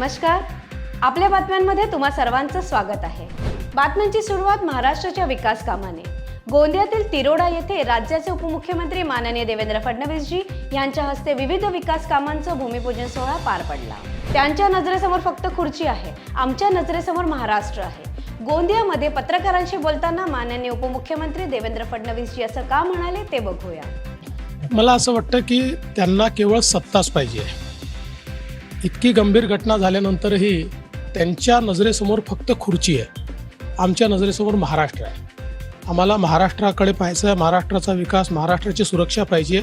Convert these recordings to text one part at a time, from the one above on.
नमस्कार. आपल्या बातम्यांमध्ये तुम्हा सर्वांचं स्वागत आहे. बातम्यांची सुरुवात महाराष्ट्राच्या विकास कामाने. गोंदियातील तिरोडा येथे राज्याचे उपमुख्यमंत्री माननीय देवेंद्र फडणवीसजी यांच्या हस्ते विविध विकास कामांचं भूमिपूजन सोहळा पार पडला. त्यांच्या नजरेसमोर फक्त खुर्ची आहे, आमच्या नजरेसमोर महाराष्ट्र आहे. गोंदियामध्ये पत्रकारांशी बोलताना माननीय उपमुख्यमंत्री देवेंद्र फडणवीसजी असं का म्हणाले ते बघूया. मला असं वाटतं की त्यांना केवळ सत्ताच पाहिजे. इतकी गंभीर घटना झाल्यानंतरही त्यांच्या नजरेसमोर फक्त खुर्ची आहे, आमच्या नजरेसमोर महाराष्ट्र आहे. आम्हाला महाराष्ट्राकडे पाहायचं आहे, महाराष्ट्राचा विकास, महाराष्ट्राची सुरक्षा पाहिजे.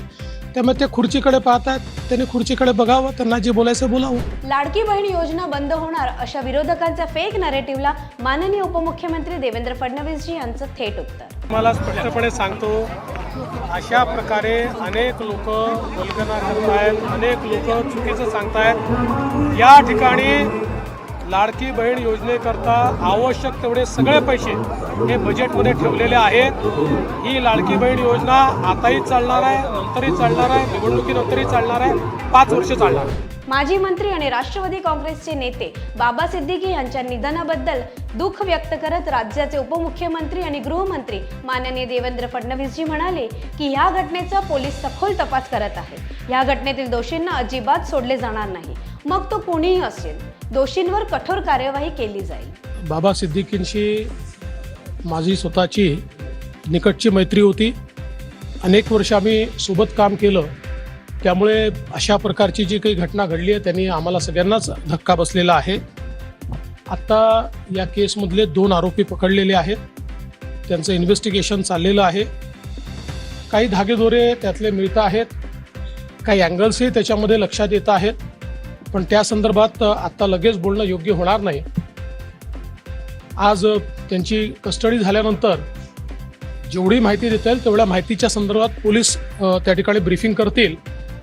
त्यामुळे ते खुर्चीकडे पाहतात, त्यांनी खुर्चीकडे बघावं, त्यांना जे बोलायचं बोलावं. लाडकी बहीण योजना बंद होणार अशा विरोधकांच्या फेक नरेटिव्हला माननीय उपमुख्यमंत्री देवेंद्र फडणवीसजी यांचं थेट उत्तर. मला स्पष्टपणे सांगतो, अशा प्रकारे अनेक लोक वल्गना करतायत, अनेक लोक चुकीचं सांगतायत. या ठिकाणी लाडकी बहीण योजनेकरता आवश्यक तेवढे सगळे पैसे हे बजेटमध्ये ठेवलेले आहेत. ही लाडकी बहीण योजना आताही चालणार आहे, नंतरही चालणार आहे, निवडणुकीनंतरही चालणार आहे, 5 वर्ष चालणार आहे. माजी मंत्री आणि राष्ट्रवादी काँग्रेसचे नेते बाबा सिद्दीकी यांच्या निधनाबद्दल दुःख व्यक्त करत राज्याचे उपमुख्यमंत्री आणि गृहमंत्री माननीय देवेंद्र फडणवीसजी म्हणाले की ह्या घटनेचा पोलीस सखोल तपास करत आहेत. या घटनेतील दोषींना अजिबात सोडले जाणार नाही, मग तो कोणीही असेल. दोषींवर कठोर कार्यवाही केली जाईल. बाबा सिद्दीकींशी माझी स्वतःची निकटची मैत्री होती. अनेक वर्ष आम्ही सोबत काम केलं. त्यामुळे अशा प्रकारची जी काही घटना घडली आहे त्यांनी आम्हाला सगळ्यांनाच धक्का बसलेला आहे. आत्ता या केसमधले 2 आरोपी पकडलेले आहेत. त्यांचं इन्व्हेस्टिगेशन चाललेलं आहे. काही धागेदोरे त्यातले मिळत आहेत, काही अँगल्सही त्याच्यामध्ये लक्षात येत आहेत. पण त्या संदर्भात आत्ता लगेच बोलणं योग्य होणार नाही. आज त्यांची कस्टडी झाल्यानंतर जेवढी माहिती देता येईल तेवढ्या माहितीच्या संदर्भात पोलीस त्या ठिकाणी ब्रीफिंग करतील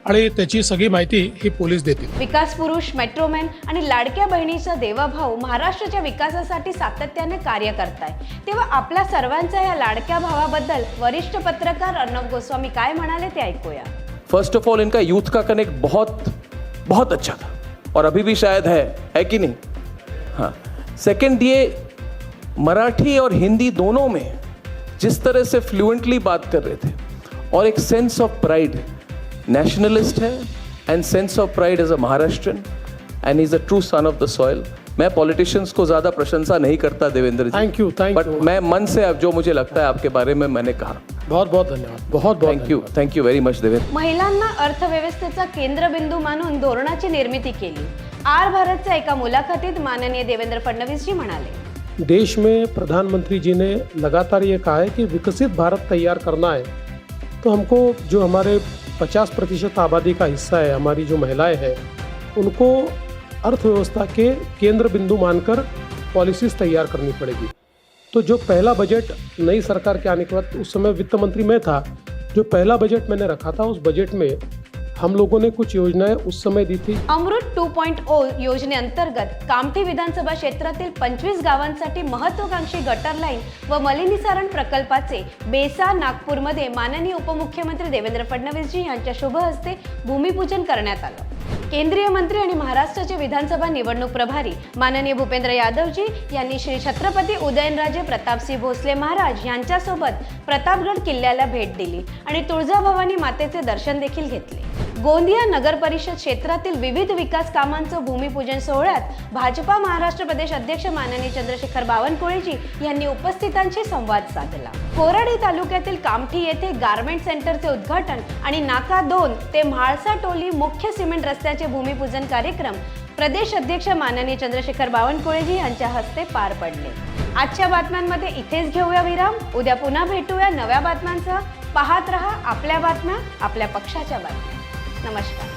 आणि त्याची सगळी माहिती ही पोलीस देतील. विकास पुरुष, मेट्रोमॅन आणि लाडक्या बहिणीचा देवाभाऊ महाराष्ट्राच्या विकासासाठी सातत्याने कार्य करताय, तेव्हा आपल्या सर्वांच्या या लाडक्या भावाबद्दल वरिष्ठ पत्रकार अर्णब गोस्वामी काय म्हणाले ते ऐकूया. फर्स्ट ऑफ ऑल इनका यूथ का कनेक्ट बहुत अच्छा था और अभी भी शायद है कि नहीं. हाँ, सेकंड, ये मराठी और हिंदी दोनों में जिस तरह से फ्लुएंटली बात कर रहे थे और एक सेंस ऑफ प्राइड, नेशनलिस्ट है end sense of pride as a Maharashtrian end is a true son of the soil. मैं पॉलिटिशियंस को ज़्यादा प्रशंसा नहीं करता देवेंद्र जी, थैंक यू. बट मैं मन से अब जो मुझे लगता है आपके बारे में मैंने कहा. बहुत बहुत धन्यवाद. बहुत thank you very much Devendra. महिलांना अर्थव्यवस्थेचा केंद्रबिंदू मानून धोरणाची निर्मिती केली. आर भारतच्या एका मुलाखतीत माननीय देवेंद्र फडणवीसजी म्हणाले, देश में प्रधानमंत्री जी ने लगातार ये कहा है कि विकसित भारत तैयार करना है. तो हमको जो हमारे 50% आबादी का हिस्सा है, हमारी जो महिलाएं हैं, उनको अर्थव्यवस्था के केंद्र बिंदु मानकर पॉलिसीज़ तैयार करनी पड़ेगी. तो जो पहला बजट नई सरकार के आने के बाद, उस समय वित्त मंत्री मैं था, जो पहला बजट मैंने रखा था उस बजट में हम लोगों ने कुछ योजनाएं उस समय दी थी. अमृत 2.0 योजनेअंतर्गत कामठी विधानसभा क्षेत्रातील 25 गावांसाठी महत्त्वाकांक्षी गटर लाईन व मलिनीकरण प्रकल्पाचे बेसा नागपूरमध्ये माननीय उपमुख्यमंत्री देवेंद्र फडणवीसजी यांच्या शुभ हस्ते भूमिपूजन करण्यात आलं. केंद्रीय मंत्री आणि महाराष्ट्राचे विधानसभा निवडणूक प्रभारी माननीय भूपेंद्र यादवजी यांनी श्री छत्रपती उदयनराजे प्रतापसिंह भोसले महाराज यांच्यासोबत प्रतापगड किल्ल्याला भेट दिली आणि तुळजाभवानी मातेचे दर्शन देखील घेतले. गोंदिया नगर परिषद क्षेत्रातील विविध विकास कामांचं भूमिपूजन सोहळ्यात भाजपा महाराष्ट्र प्रदेश अध्यक्ष माननीय चंद्रशेखर बावनकुळेजी यांनी उपस्थितांशी संवाद साधला. कोराडी तालुक्यातील कामठी येथे गारमेंट सेंटरचे उद्घाटन आणि नाका 2 ते म्हाळसा टोली मुख्य सिमेंट रस्त्याचे भूमिपूजन कार्यक्रम प्रदेश अध्यक्ष माननीय चंद्रशेखर बावनकुळेजी यांच्या हस्ते पार पडले. आजच्या बातम्यांमध्ये इथेच घेऊया विराम. उद्या पुन्हा भेटूया नव्या बातम्यांसह. पाहत रहा आपल्या बातम्या, आपल्या पक्षाच्या बातम्या. नमस्कार.